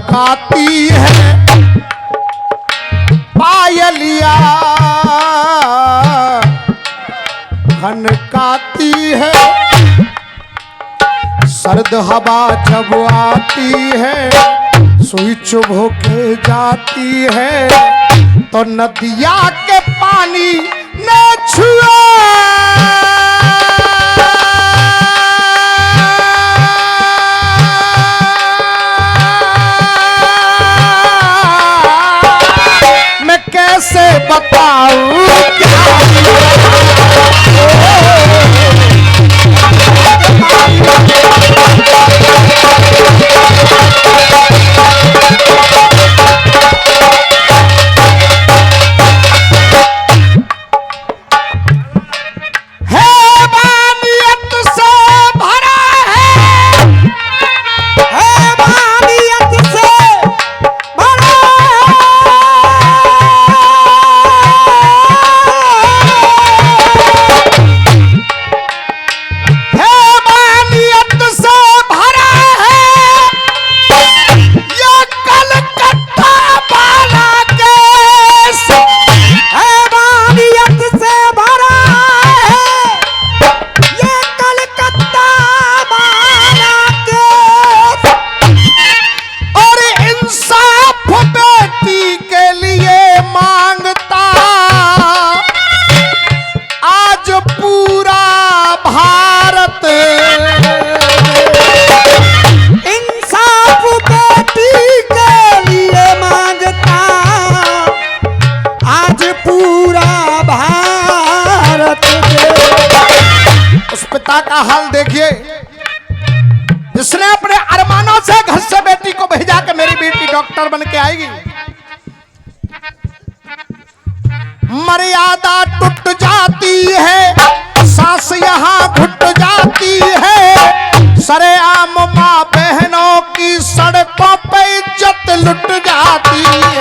गाती है पायलिया खनकाती है। सर्द हवा जब आती है सुई चुभ के जाती है तो नदिया के पानी न छुआ। मैं कैसे बताऊं का हाल देखिए जिसने अपने अरमानों से घर से बेटी को भेजा कि मेरी बेटी डॉक्टर बन के आएगी। मर्यादा टूट जाती है सांस यहाँ घुट जाती है। सरेआम माँ बहनों की सड़कों पे इज्जत लुट जाती है।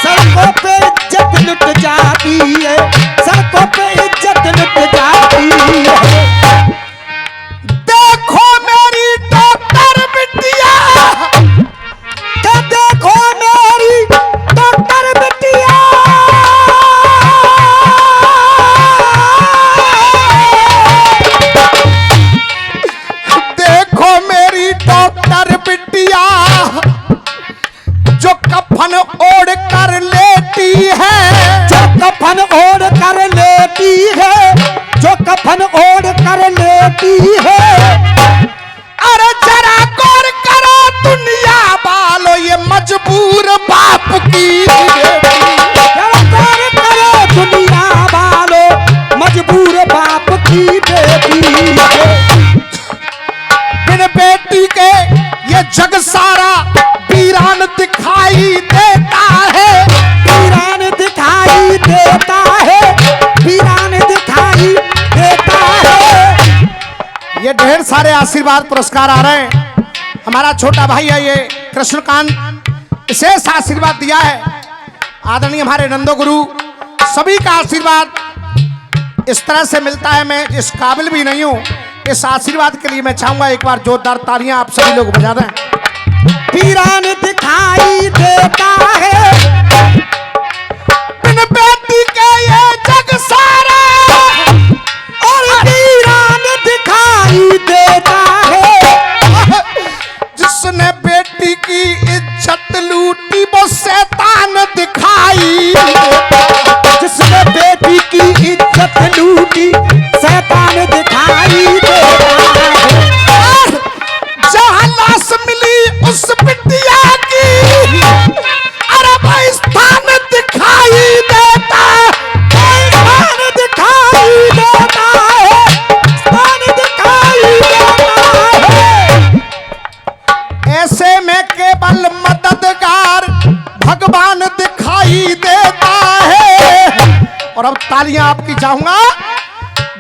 सड़कों पे इज्जत लुट जाती है। सड़कों पे इज्जत लुट जाती है। देखो मेरी डॉक्टर बिटिया क्या देखो मेरी डॉक्टर बिटिया देखो मेरी डॉक्टर बिटिया जो कफन ओढ़ कर लेटी है। जो कफन ओढ़ कर लेटी है। जो कफन ओढ़ कर लेटी है। अरे जरा गौर करो दुनिया वालों ये मजबूर बाप की जरा गौर करो दुनिया वालों मजबूर बाप की बेटी। बिन बेटी के ये जग सारा वीरान दिखाई देता है। वीरान दिखाई देता है। वीरान दिखाई देता है। ये ढेर सारे आशीर्वाद पुरस्कार आ रहे हैं। हमारा छोटा भाई है ये कृष्णकांत, विशेष आशीर्वाद दिया है। आदरणीय हमारे नंदो गुरु सभी का आशीर्वाद इस तरह से मिलता है। मैं इस काबिल भी नहीं हूँ। इस आशीर्वाद के लिए मैं चाहूंगा एक बार जोरदार तालियां आप सभी लोग बजा दें। वीरान दिखाई देता है। बिन बेटी के ये जग सारा और वीरान दिखाई देता है। जिसने बेटी की इज्जत लूटी वो शैतान दिखाई। जिसने बेटी की इज्जत लूटी शैतान दिखाई देता है। जहाँ लाश मिली उस बिटिया की अरे भाई स्थान दिखाई देता। स्थान दिखाई देता है। स्थान दिखाई देता है। ऐसे में केवल मददगार भगवान दिखाई देता है। और अब तालियां आपकी चाहूंगा।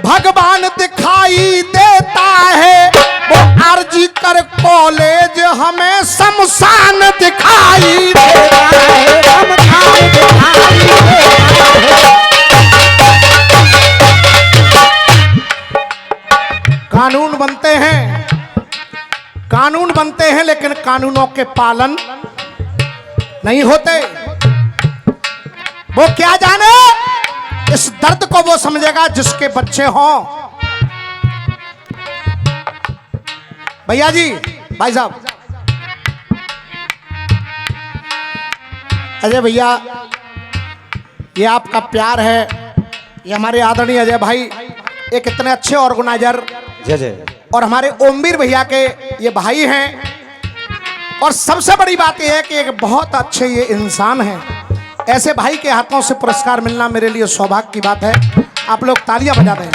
भगवान दिखाई देता है वो आरजी कर कॉलेज हमें शमशान दिखाई देता है। शमशान दिखाई देता है। कानून बनते हैं लेकिन कानूनों के पालन नहीं होते। वो क्या जाने, इस दर्द को वो समझेगा जिसके बच्चे हों। भैया जी, भाई साहब, अजय भैया, ये आपका प्यार है। ये हमारे आदरणीय अजय भाई एक इतने अच्छे ऑर्गेनाइजर, जय जय। और हमारे ओमवीर भैया के ये भाई हैं। और सबसे बड़ी बात यह है कि एक बहुत अच्छे ये इंसान हैं। ऐसे भाई के हाथों से पुरस्कार मिलना मेरे लिए सौभाग्य की बात है। आप लोग तालियां बजा दें।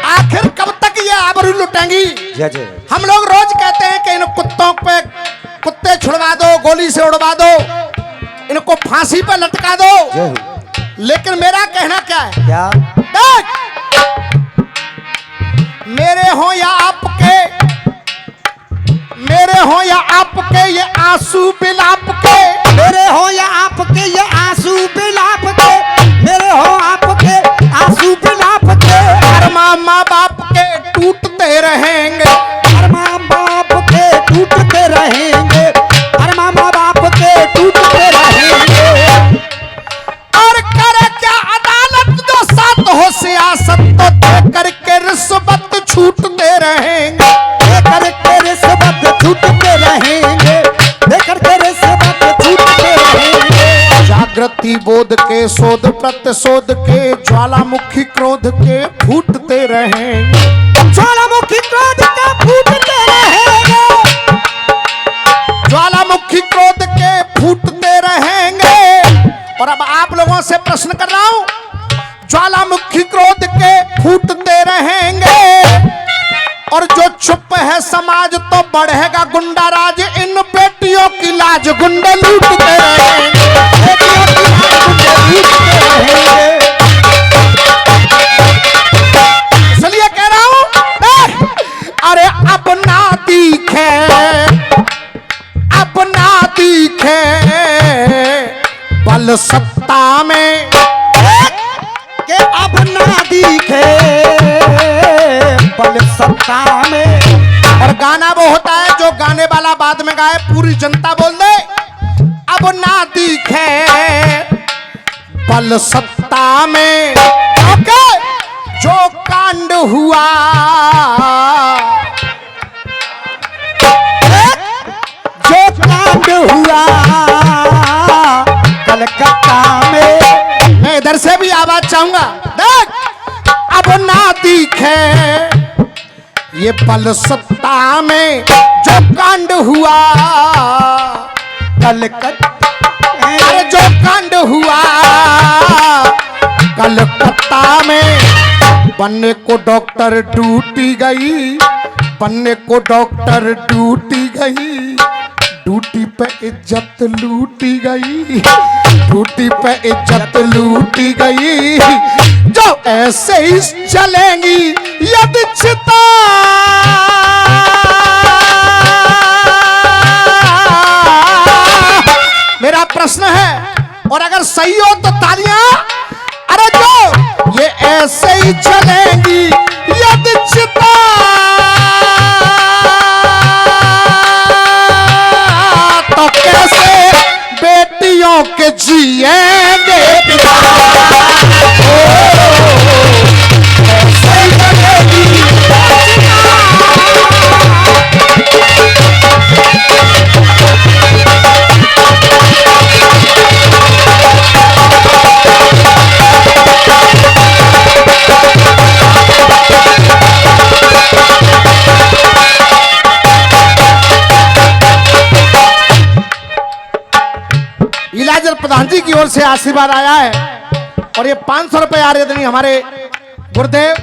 आखिर कब तक ये आबरू लुटेंगी? जय जय। हम लोग रोज कहते हैं कि इन कुत्तों पे कुत्ते छुड़वा दो, गोली से उड़वा दो, इनको फांसी पे लटका दो। जय। लेकिन मेरा कहना क्या है? क्या? देख, मेरे हो या आपके, मेरे हो या आपके ये आंसू बिलाप के, मेरे हो या आपके ये आंसू बिलाप के, मेरे हो आपके आंसू बिलाप के, हर माँ बाप के टूटते रहेंगे, हर माँ बाप के टूटते रहेंगे, हर माँ बाप के टूटते रहेंगे। और करे क्या अदालत जो साथ हो सियासत, तो तय करके रिश्वत छूटते रहेंगे, करके रिश्वत छूटते रहेंगे, करके रिश्वत छूटते रहेंगे। जागृति बोध के शोध प्रतिशोध के, ज्वालामुखी क्रोध के फूटते रहेंगे, ज्वालामुखी क्रोध के फूटते रहेंगे, ज्वालामुखी क्रोध के फूटते रहेंगे। और अब आप लोगों से प्रश्न कर रहा हूं, ज्वालामुखी क्रोध के फूटते रहेंगे, और जो चुप है समाज तो बढ़ेगा गुंडा राज, इन बेटियों की लाज गुंडे लूटते रहेंगे, बेटियों की लाज गुंडे लूटते रहेंगे। इसलिए कह रहा हूं, अरे अब ना दिखे, अब ना दिखे बल सत्ता में, के अब ना दिखे बल सत्ता में। और गाना वो होता है जो गाने वाला बाद में गाए, पूरी जनता बोल दे, अब ना दिखे बल सत्ता में। ओके, जो कांड हुआ, जो कांड हुआ कलकत्ता में। मैं इधर से भी आवाज चाहूंगा, देख, अब ना दिखे ये बल सत्ता में, जो कांड हुआ कलकत्ता, अरे जो कांड हुआ कलकत्ता में। बनने को डॉक्टर ड्यूटी गई, बनने को डॉक्टर ड्यूटी गई, ड्यूटी पे इज्जत लूटी गई, ड्यूटी पे इज्जत लूटी गई। जो ऐसे ही चलेंगी यदि चिता, मेरा प्रश्न है, और अगर सही हो तो तालियां। अरे जो ये ऐसे ही चलेंगी यदि चिता, तो कैसे बेटियों के जिएंगे पिता। ऐसे ही चलेगी इलाजर प्रधान जी की ओर से आशीर्वाद आया है, और ये 500 रुपए आ रहे थे हमारे गुरुदेव।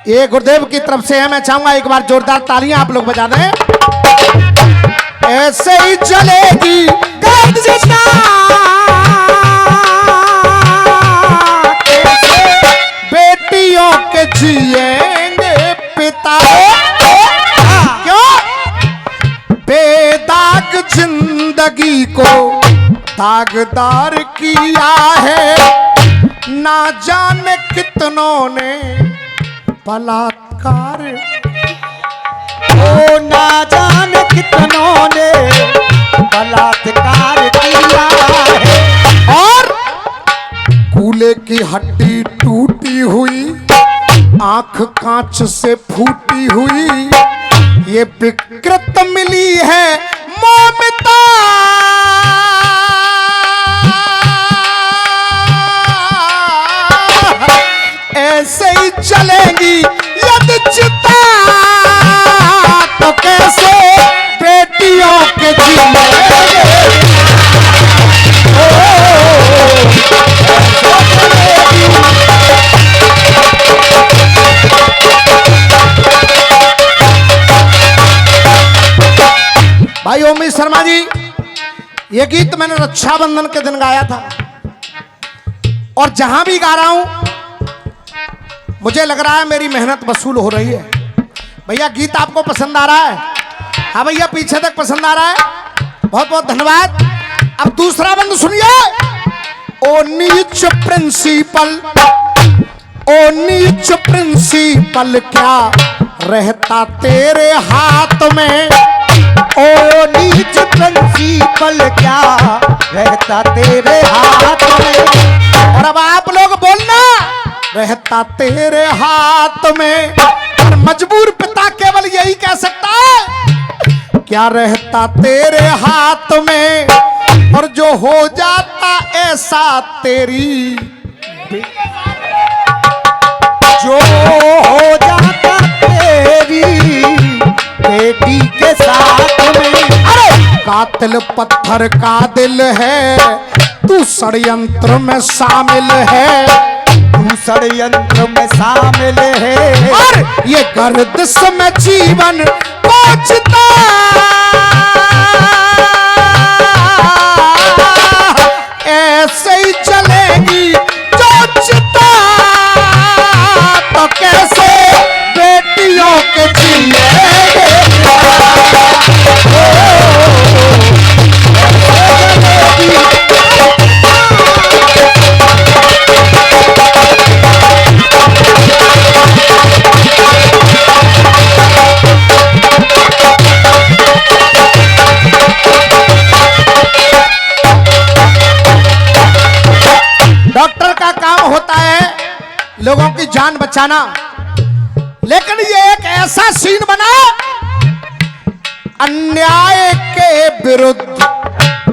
ये गुरुदेव की तरफ से है। मैं चाहूंगा एक बार जोरदार तालियां आप लोग बजा दें। ऐसे ही चलेगी गर्दिशा, बेटियों के जिएंगे पिता। क्यों? बेदाग जिंदगी को दागदार किया है, ना जाने कितनों ने बलात्कार। ओ ना जाने कितनों ने बलात्कार किया है। और कूले की हड्डी टूटी हुई, आंख कांच से फूटी हुई, ये विकृत मिली है ममता। ऐसे ही चलेगी यदि चिता, तो कैसे बेटियों के जीने। भाई ओमी शर्मा जी, ये गीत मैंने रक्षाबंधन के दिन गाया था, और जहां भी गा रहा हूं मुझे लग रहा है मेरी मेहनत वसूल हो रही है। भैया गीत आपको पसंद आ रहा है? हाँ भैया, पीछे तक पसंद आ रहा है, बहुत बहुत धन्यवाद। अब दूसरा बंद सुनिए। ओ नीच प्रिंसिपल, ओ नीच प्रिंसिपल, क्या रहता तेरे हाथ में। ओ नीच प्रिंसिपल, क्या रहता तेरे हाथ में। और अब आप लोग बोलना, रहता तेरे हाथ में। और मजबूर पिता केवल यही कह सकता है, क्या रहता तेरे हाथ में। और जो हो जाता ऐसा तेरी, जो हो जाता तेरी बेटी के साथ में। अरे कातिल पत्थर का दिल है, तू षड्यंत्र में शामिल है, तू षड्यंत्र में शामिल है। और ये गर्दिश में जीवन पहुंचता। ऐसे ही चलेगी जो चिता, तो कैसे बेटियों के जिएंगे। डॉक्टर का काम होता है लोगों की जान बचाना, लेकिन ये एक ऐसा सीन बना, अन्याय के विरुद्ध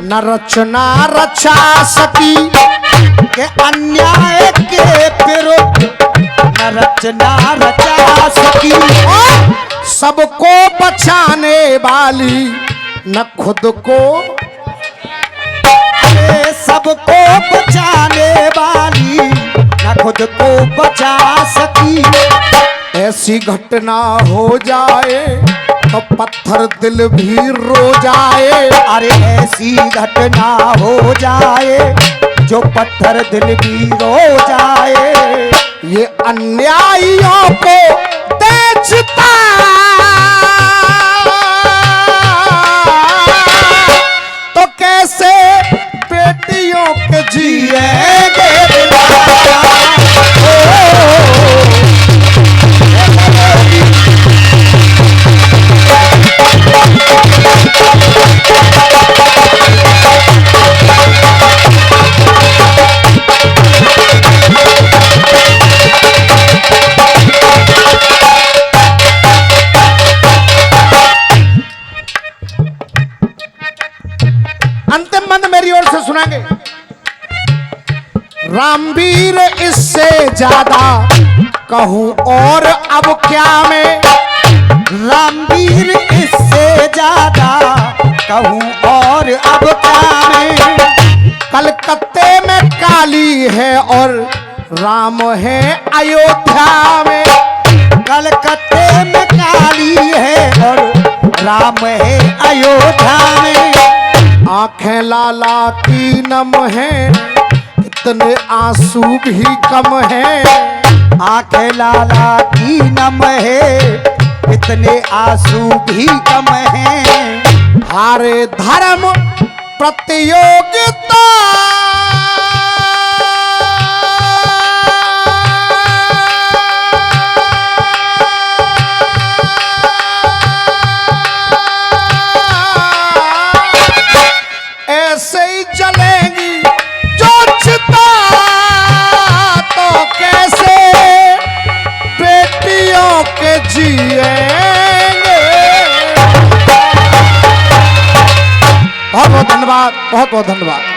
न रचना रचा सकी, के अन्याय के विरुद्ध न रचना रचा सकी। और सबको बचाने वाली न खुद को, सबको बचाने वाली न खुद को बचा सकी। ऐसी घटना हो जाए तो पत्थर दिल भी रो जाए। अरे ऐसी घटना हो जाए जो पत्थर दिल भी रो जाए। ये अन्यायियों को बेचता, तो कैसे बेटियों के जिएंगे। अंतिम बंद मेरी ओर से सुनाएंगे। रामवीर इससे ज्यादा कहूं और अब क्या मैं, रामवीर इससे ज्यादा कहूं और अब क्या मैं। कलकत्ते में काली है और राम है अयोध्या में। कलकत्ते में काली है और राम है अयोध्या में। आंखें लाला की नम है, इतने आंसू भी कम है। आंखें लाला की नम है, इतने आंसू भी कम है। हारे धर्म प्रतियोगिता, बहुत बहुत धन्यवाद।